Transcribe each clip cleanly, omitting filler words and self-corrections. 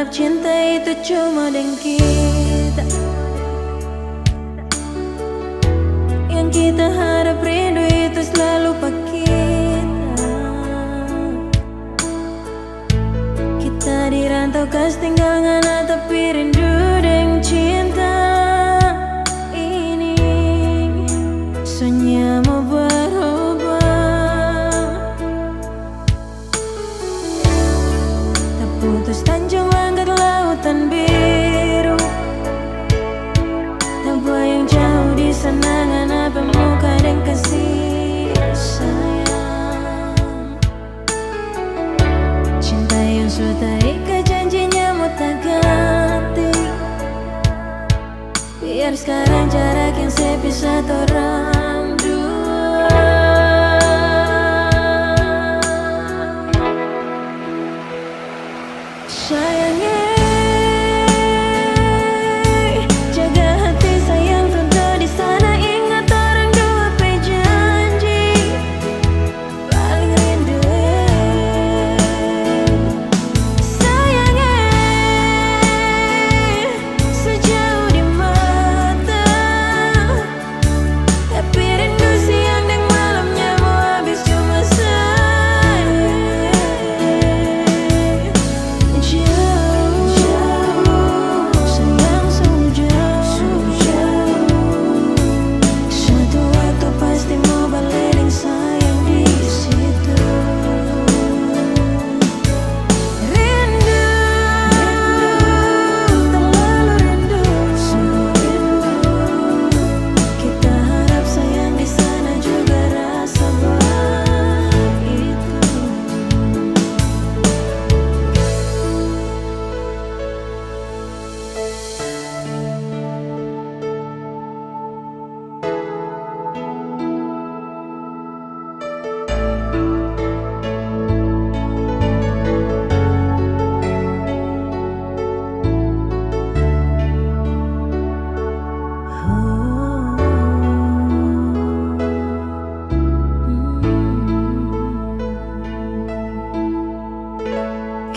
berharap cinta itu cuma dengan kita. Yang kita harap rindu itu selalu pak kita. Kita dirantau kas tinggal ngana tapi rindu dengan cinta ini. Soalnya mau berubah, tak putus tanjung langit lautan biru. Tak bayang jauh di sana ngana pemuka dan kasih sayang. Cinta yang sudah ikat janjinya mau tak ganti. Biar sekarang jarak yang sepisah orang dua. Sayangnya jaga hati sayang tentu di sana. Ingat orang dua janji paling rindu. Sayangnya sejauh di mata, tapi rindu siang dan malamnya mau habis cuma sayang.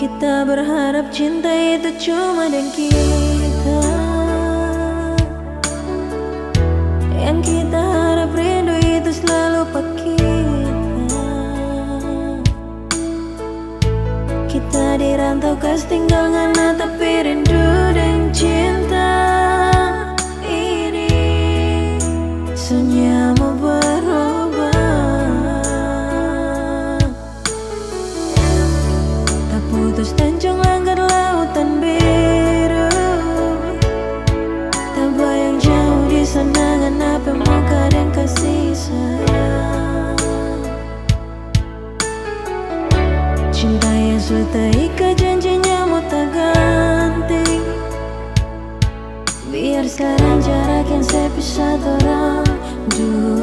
Kita berharap cinta itu cuma dengan kita. Yang kita harap rindu itu selalu pak kita. Kita dirantau kas tinggal ngana tapi rindu dan cinta ini. Soalnya mau berubah, putus tanjung langit lautan biru. Tak bayang jauh di sana ngana pemuka dan kasih sayang. Cinta yang sudah ikat janjinya mau tak ganti. Biar sekarang jarak yang sepisah orang dua.